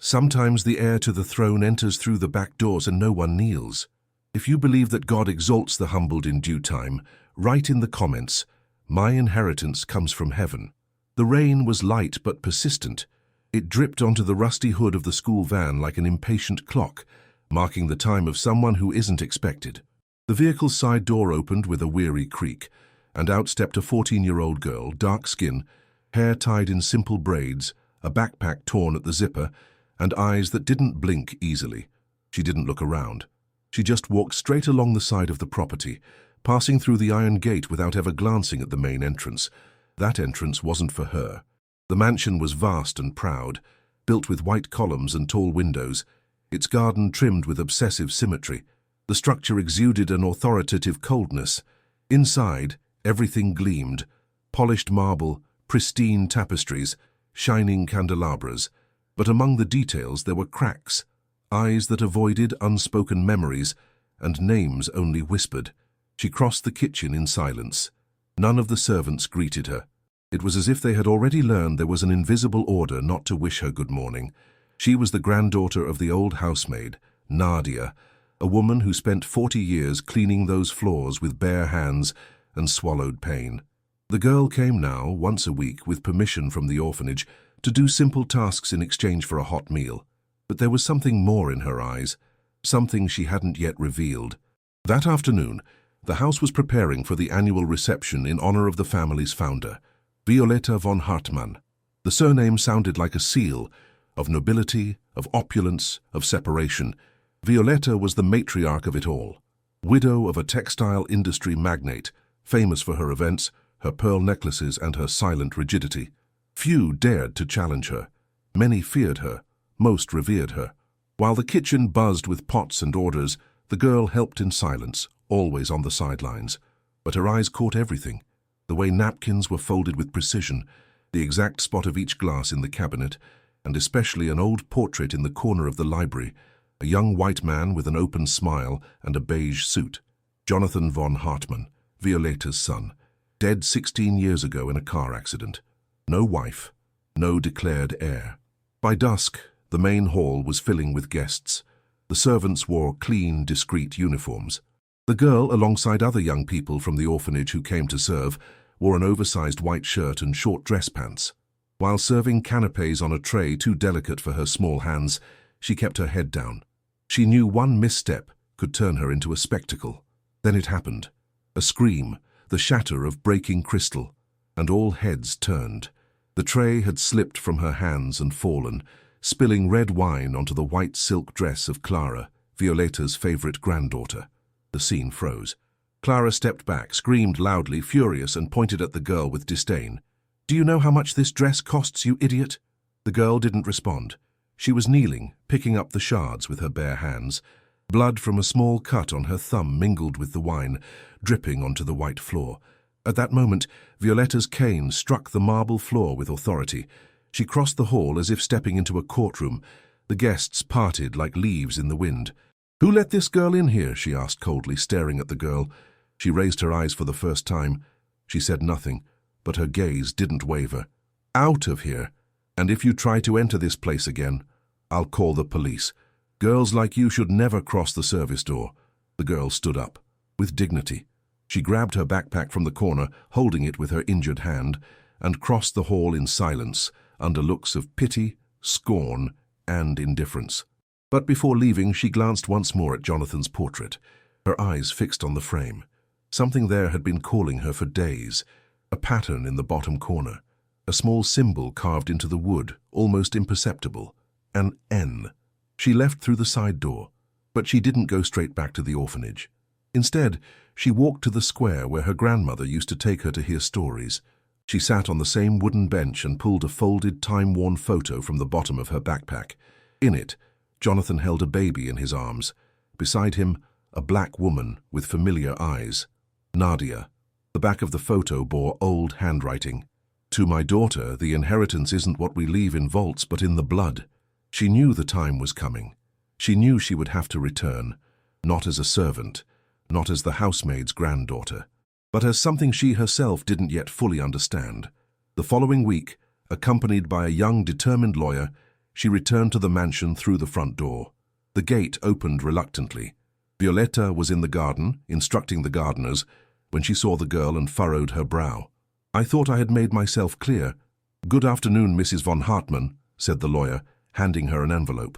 Sometimes the heir to the throne enters through the back doors and no one kneels. If you believe that God exalts the humbled in due time, write in the comments, "My inheritance comes from heaven." The rain was light but persistent. It dripped onto the rusty hood of the school van like an impatient clock, marking the time of someone who isn't expected. The vehicle's side door opened with a weary creak, and out stepped a 14-year-old girl, dark skin, hair tied in simple braids, a backpack torn at the zipper, and eyes that didn't blink easily. She didn't look around. She just walked straight along the side of the property, passing through the iron gate without ever glancing at the main entrance. That entrance wasn't for her. The mansion was vast and proud, built with white columns and tall windows, its garden trimmed with obsessive symmetry. The structure exuded an authoritative coldness. Inside, everything gleamed: polished marble, pristine tapestries, shining candelabras. But among the details there were cracks, eyes that avoided unspoken memories, and names only whispered. She crossed the kitchen in silence. None of the servants greeted her. It was as if they had already learned there was an invisible order not to wish her good morning. She was the granddaughter of the old housemaid, Nadia, a woman who spent 40 years cleaning those floors with bare hands and swallowed pain. The girl came now, once a week, with permission from the orphanage, to do simple tasks in exchange for a hot meal. But there was something more in her eyes, something she hadn't yet revealed. That afternoon, the house was preparing for the annual reception in honor of the family's founder, Violetta von Hartmann. The surname sounded like a seal, of nobility, of opulence, of separation. Violetta was the matriarch of it all, widow of a textile industry magnate, famous for her events, her pearl necklaces, and her silent rigidity. Few dared to challenge her. Many feared her. Most revered her. While the kitchen buzzed with pots and orders, the girl helped in silence, always on the sidelines. But her eyes caught everything: the way napkins were folded with precision, the exact spot of each glass in the cabinet, and especially an old portrait in the corner of the library, a young white man with an open smile and a beige suit. Jonathan von Hartmann, Violetta's son, dead 16 years ago in a car accident. No wife, no declared heir. By dusk, the main hall was filling with guests. The servants wore clean, discreet uniforms. The girl, alongside other young people from the orphanage who came to serve, wore an oversized white shirt and short dress pants. While serving canapés on a tray too delicate for her small hands, she kept her head down. She knew one misstep could turn her into a spectacle. Then it happened. A scream, the shatter of breaking crystal, and all heads turned. The tray had slipped from her hands and fallen, spilling red wine onto the white silk dress of Clara, Violetta's favorite granddaughter. The scene froze. Clara stepped back, screamed loudly, furious, and pointed at the girl with disdain. "Do you know how much this dress costs, you idiot?" The girl didn't respond. She was kneeling, picking up the shards with her bare hands. Blood from a small cut on her thumb mingled with the wine, dripping onto the white floor. At that moment, Violetta's cane struck the marble floor with authority. She crossed the hall as if stepping into a courtroom. The guests parted like leaves in the wind. "Who let this girl in here?" she asked coldly, staring at the girl. She raised her eyes for the first time. She said nothing, but her gaze didn't waver. "Out of here! And if you try to enter this place again, I'll call the police. Girls like you should never cross the service door." The girl stood up, with dignity. She grabbed her backpack from the corner, holding it with her injured hand, and crossed the hall in silence, under looks of pity, scorn, and indifference. But before leaving, she glanced once more at Jonathan's portrait, her eyes fixed on the frame. Something there had been calling her for days, a pattern in the bottom corner, a small symbol carved into the wood, almost imperceptible, an N. She left through the side door, but she didn't go straight back to the orphanage. Instead, she walked to the square where her grandmother used to take her to hear stories. She sat on the same wooden bench and pulled a folded, time-worn photo from the bottom of her backpack. In it, Jonathan held a baby in his arms. Beside him, a black woman with familiar eyes. Nadia. The back of the photo bore old handwriting. "To my daughter, the inheritance isn't what we leave in vaults, but in the blood." She knew the time was coming. She knew she would have to return, not as a servant, not as the housemaid's granddaughter, but as something she herself didn't yet fully understand. The following week, accompanied by a young, determined lawyer, She returned to the mansion through the front door. The gate opened reluctantly. Violetta was in the garden, instructing the gardeners, when she saw the girl and furrowed her brow. "I thought I had made myself clear." "Good afternoon, Mrs. von Hartmann," said the lawyer, handing her an envelope.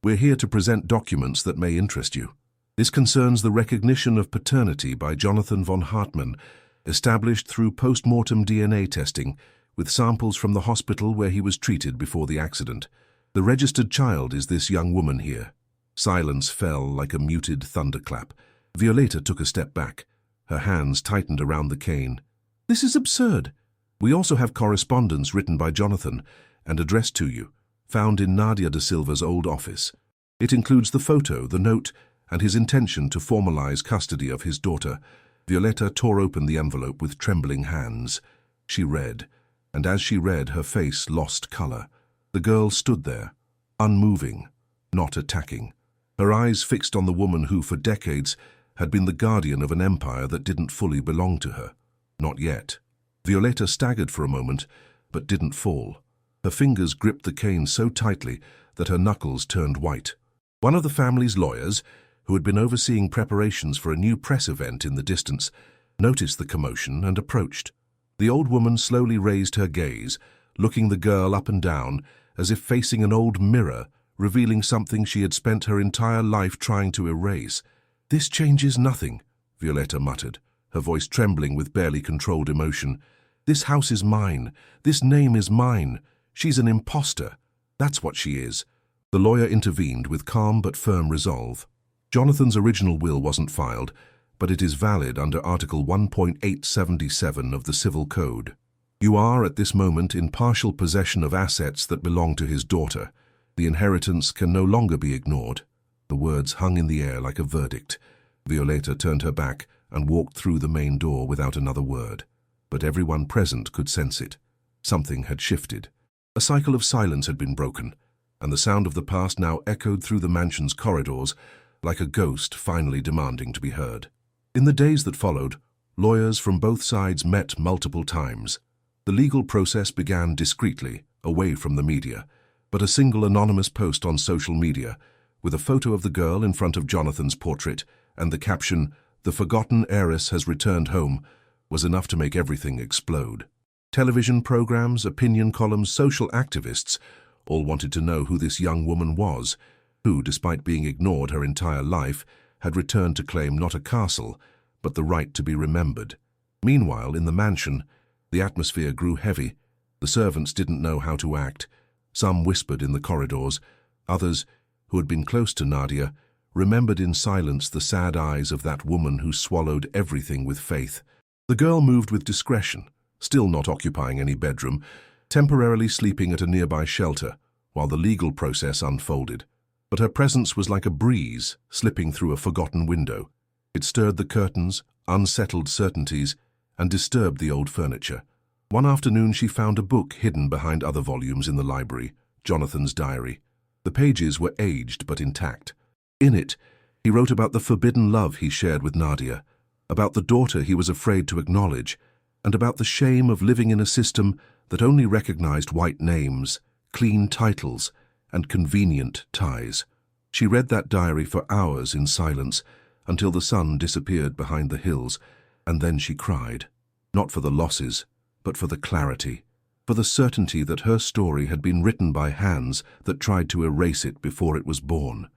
"We're here to present documents that may interest you. This concerns the recognition of paternity by Jonathan von Hartmann, established through post-mortem DNA testing, with samples from the hospital where he was treated before the accident. The registered child is this young woman here." Silence fell like a muted thunderclap. Violetta took a step back. Her hands tightened around the cane. "This is absurd." "We also have correspondence written by Jonathan and addressed to you, found in Nadia da Silva's old office. It includes the photo, the note, and his intention to formalize custody of his daughter." Violetta tore open the envelope with trembling hands. She read, and as she read, her face lost color. The girl stood there, unmoving, not attacking. Her eyes fixed on the woman who, for decades, had been the guardian of an empire that didn't fully belong to her. Not yet. Violetta staggered for a moment, but didn't fall. Her fingers gripped the cane so tightly that her knuckles turned white. One of the family's lawyers, who had been overseeing preparations for a new press event in the distance, noticed the commotion and approached. The old woman slowly raised her gaze, looking the girl up and down, as if facing an old mirror, revealing something she had spent her entire life trying to erase. "This changes nothing," Violetta muttered, her voice trembling with barely controlled emotion. "This house is mine. This name is mine. She's an imposter. That's what she is." The lawyer intervened with calm but firm resolve. "Jonathan's original will wasn't filed, but it is valid under Article 1.877 of the Civil Code. You are, at this moment, in partial possession of assets that belong to his daughter. The inheritance can no longer be ignored." The words hung in the air like a verdict. Violetta turned her back and walked through the main door without another word. But everyone present could sense it. Something had shifted. A cycle of silence had been broken, and the sound of the past now echoed through the mansion's corridors like a ghost finally demanding to be heard. In the days that followed, lawyers from both sides met multiple times. The legal process began discreetly, away from the media, but a single anonymous post on social media, with a photo of the girl in front of Jonathan's portrait and the caption, "The forgotten heiress has returned home," was enough to make everything explode. Television programs, opinion columns, social activists all wanted to know who this young woman was, who, despite being ignored her entire life, had returned to claim not a castle, but the right to be remembered. Meanwhile, in the mansion, the atmosphere grew heavy. The servants didn't know how to act. Some whispered in the corridors. Others, who had been close to Nadia, remembered in silence the sad eyes of that woman who swallowed everything with faith. The girl moved with discretion, still not occupying any bedroom, temporarily sleeping at a nearby shelter, while the legal process unfolded. But her presence was like a breeze slipping through a forgotten window. It stirred the curtains, unsettled certainties, and disturbed the old furniture. One afternoon she found a book hidden behind other volumes in the library, Jonathan's diary. The pages were aged but intact. In it, he wrote about the forbidden love he shared with Nadia, about the daughter he was afraid to acknowledge, and about the shame of living in a system that only recognized white names, clean titles, and convenient ties. She read that diary for hours in silence, until the sun disappeared behind the hills, and then she cried. Not for the losses, but for the clarity, for the certainty that her story had been written by hands that tried to erase it before it was born.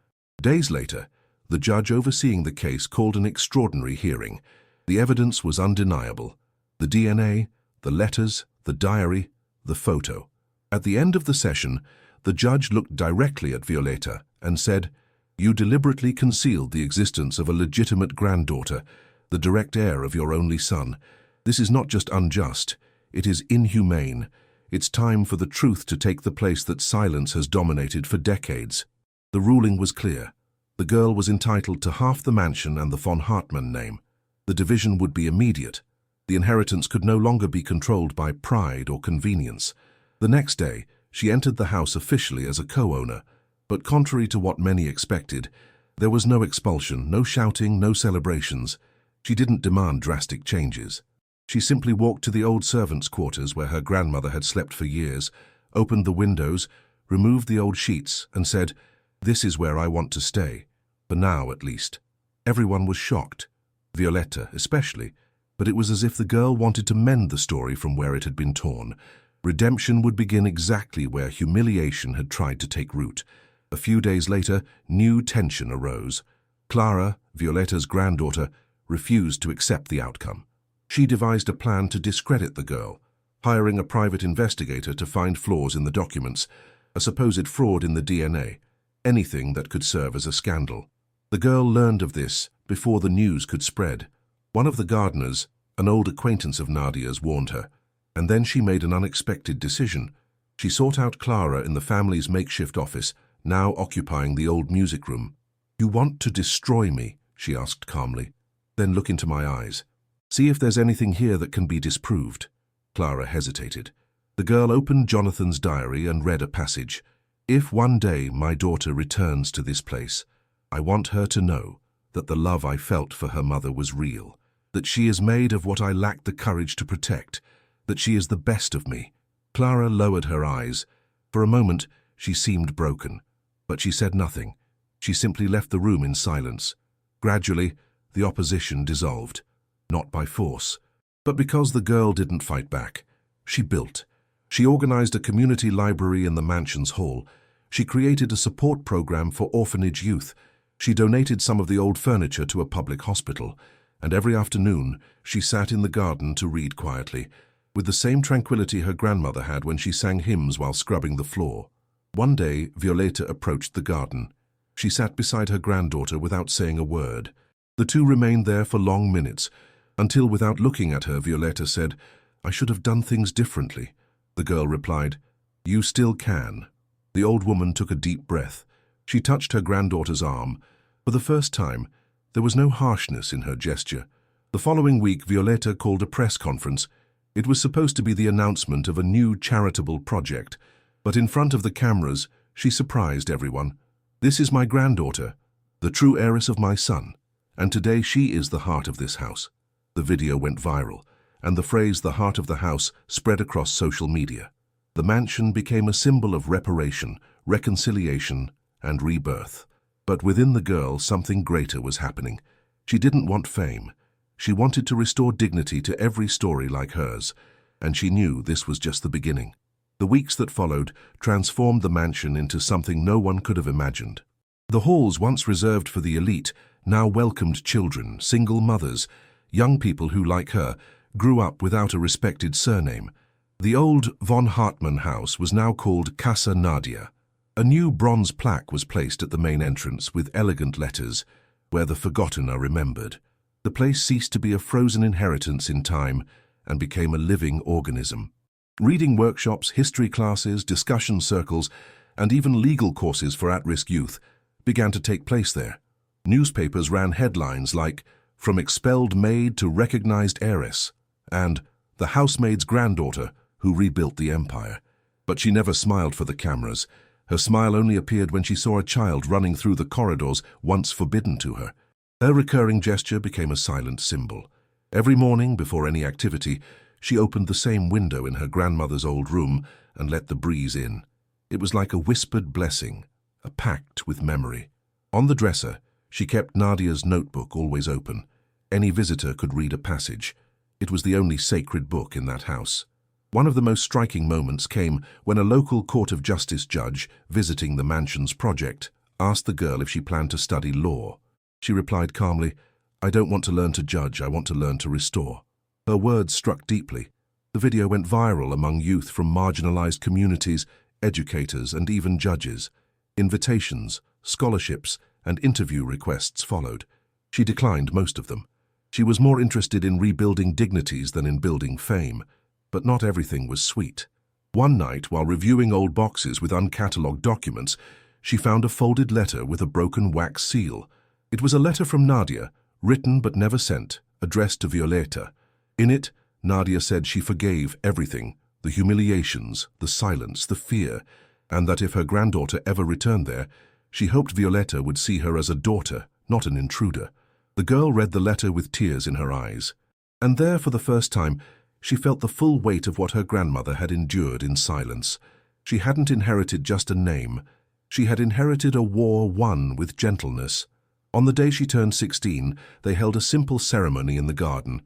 Days later, the judge overseeing the case called an extraordinary hearing. The evidence was undeniable. The DNA, the letters, the diary, the photo. At the end of the session, the judge looked directly at Violetta and said, "You deliberately concealed the existence of a legitimate granddaughter, the direct heir of your only son. This is not just unjust, it is inhumane. It's time for the truth to take the place that silence has dominated for decades." The ruling was clear. The girl was entitled to half the mansion and the von Hartmann name. The division would be immediate. The inheritance could no longer be controlled by pride or convenience. The next day, she entered the house officially as a co-owner, but contrary to what many expected, there was no expulsion, no shouting, no celebrations. She didn't demand drastic changes. She simply walked to the old servants' quarters where her grandmother had slept for years, opened the windows, removed the old sheets, and said, "This is where I want to stay. For now, at least." Everyone was shocked, Violetta especially, but it was as if the girl wanted to mend the story from where it had been torn. Redemption would begin exactly where humiliation had tried to take root. A few days later, new tension arose. Clara, Violetta's granddaughter, refused to accept the outcome. She devised a plan to discredit the girl, hiring a private investigator to find flaws in the documents, a supposed fraud in the DNA, anything that could serve as a scandal. The girl learned of this before the news could spread. One of the gardeners, an old acquaintance of Nadia's, warned her, and then she made an unexpected decision. She sought out Clara in the family's makeshift office, now occupying the old music room. "You want to destroy me?" she asked calmly. "Then look into my eyes. See if there's anything here that can be disproved." Clara hesitated. The girl opened Jonathan's diary and read a passage. "If one day my daughter returns to this place, I want her to know that the love I felt for her mother was real, that she is made of what I lacked the courage to protect, that she is the best of me." Clara lowered her eyes. For a moment, she seemed broken, but she said nothing. She simply left the room in silence. Gradually, the opposition dissolved, not by force, but because the girl didn't fight back. She built. She organized a community library in the mansion's hall. She created a support program for orphanage youth. She donated some of the old furniture to a public hospital, and every afternoon she sat in the garden to read quietly, with the same tranquility her grandmother had when she sang hymns while scrubbing the floor. One day, Violetta approached the garden. She sat beside her granddaughter without saying a word. The two remained there for long minutes, until without looking at her, Violetta said, "I should have done things differently." The girl replied, "You still can." The old woman took a deep breath. She touched her granddaughter's arm. For the first time, there was no harshness in her gesture. The following week, Violetta called a press conference. It was supposed to be the announcement of a new charitable project, but in front of the cameras, she surprised everyone. "This is my granddaughter, the true heiress of my son, and today she is the heart of this house." The video went viral, and the phrase "the heart of the house" spread across social media. The mansion became a symbol of reparation, reconciliation, and rebirth. But within the girl, something greater was happening. She didn't want fame. She wanted to restore dignity to every story like hers, and she knew this was just the beginning. The weeks that followed transformed the mansion into something no one could have imagined. The halls, once reserved for the elite, now welcomed children, single mothers, young people who, like her, grew up without a respected surname. The old von Hartmann house was now called Casa Nadia. A new bronze plaque was placed at the main entrance with elegant letters, "Where the forgotten are remembered." The place ceased to be a frozen inheritance in time and became a living organism. Reading workshops, history classes, discussion circles, and even legal courses for at-risk youth began to take place there. Newspapers ran headlines like, "From expelled maid to recognized heiress," and "The housemaid's granddaughter who rebuilt the empire." But she never smiled for the cameras. Her smile only appeared when she saw a child running through the corridors once forbidden to her. Her recurring gesture became a silent symbol. Every morning, before any activity, she opened the same window in her grandmother's old room and let the breeze in. It was like a whispered blessing, a pact with memory. On the dresser, she kept Nadia's notebook always open. Any visitor could read a passage. It was the only sacred book in that house. One of the most striking moments came when a local Court of Justice judge, visiting the mansion's project, asked the girl if she planned to study law. She replied calmly, "I don't want to learn to judge, I want to learn to restore." Her words struck deeply. The video went viral among youth from marginalized communities, educators, and even judges. Invitations, scholarships, and interview requests followed. She declined most of them. She was more interested in rebuilding dignities than in building fame. But not everything was sweet. One night, while reviewing old boxes with uncatalogued documents, she found a folded letter with a broken wax seal. It was a letter from Nadia, written but never sent, addressed to Violetta. In it, Nadia said she forgave everything, the humiliations, the silence, the fear, and that if her granddaughter ever returned there, she hoped Violetta would see her as a daughter, not an intruder. The girl read the letter with tears in her eyes. And there, for the first time, she felt the full weight of what her grandmother had endured in silence. She hadn't inherited just a name. She had inherited a war won with gentleness. On the day she turned 16, they held a simple ceremony in the garden.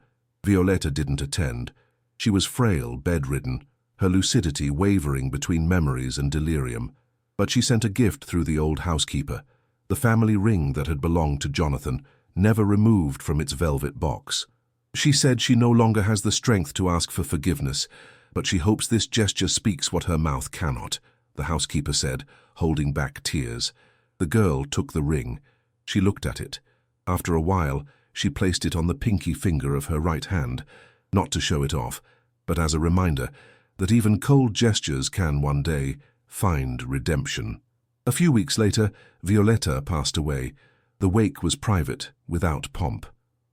Violetta didn't attend. She was frail, bedridden, her lucidity wavering between memories and delirium. But she sent a gift through the old housekeeper, the family ring that had belonged to Jonathan, never removed from its velvet box. She said she no longer has the strength to ask for forgiveness, but she hopes this gesture speaks what her mouth cannot, the housekeeper said, holding back tears. The girl took the ring. She looked at it. After a while, she placed it on the pinky finger of her right hand, not to show it off, but as a reminder that even cold gestures can one day find redemption. A few weeks later, Violetta passed away. The wake was private, without pomp.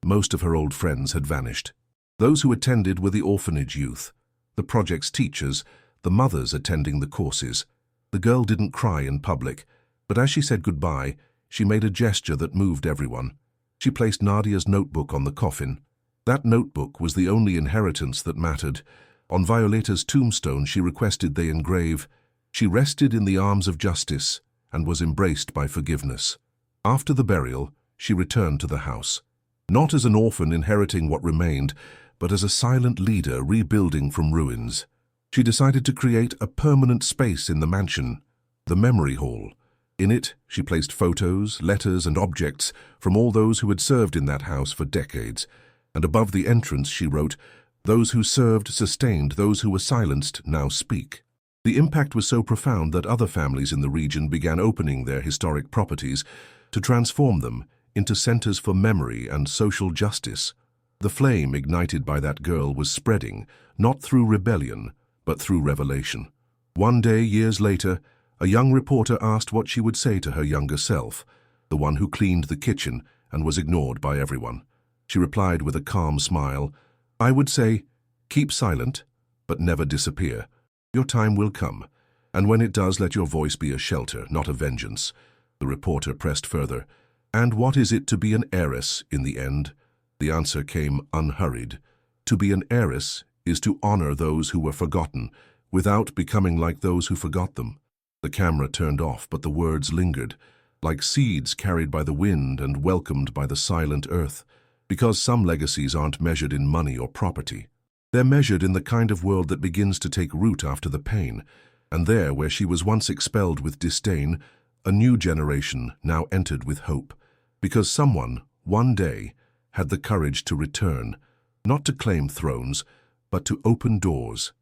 Most of her old friends had vanished. Those who attended were the orphanage youth, the project's teachers, the mothers attending the courses. The girl didn't cry in public, but as she said goodbye, she made a gesture that moved everyone. She placed Nadia's notebook on the coffin. That notebook was the only inheritance that mattered. On Violetta's tombstone she requested they engrave, "She rested in the arms of justice and was embraced by forgiveness." After the burial, she returned to the house. Not as an orphan inheriting what remained, but as a silent leader rebuilding from ruins. She decided to create a permanent space in the mansion, the memory hall. In it, she placed photos, letters, and objects from all those who had served in that house for decades. And above the entrance she wrote, "Those who served sustained, those who were silenced now speak." The impact was so profound that other families in the region began opening their historic properties to transform them into centers for memory and social justice. The flame ignited by that girl was spreading, not through rebellion, but through revelation. One day, years later, a young reporter asked what she would say to her younger self, the one who cleaned the kitchen and was ignored by everyone. She replied with a calm smile, "I would say, keep silent, but never disappear. Your time will come, and when it does, let your voice be a shelter, not a vengeance." The reporter pressed further, "And what is it to be an heiress in the end?" The answer came unhurried. To be an heiress is to honor those who were forgotten, without becoming like those who forgot them. The camera turned off, but the words lingered, like seeds carried by the wind and welcomed by the silent earth. Because some legacies aren't measured in money or property. They're measured in the kind of world that begins to take root after the pain. And there, where she was once expelled with disdain, a new generation now entered with hope. Because someone, one day, had the courage to return, not to claim thrones, but to open doors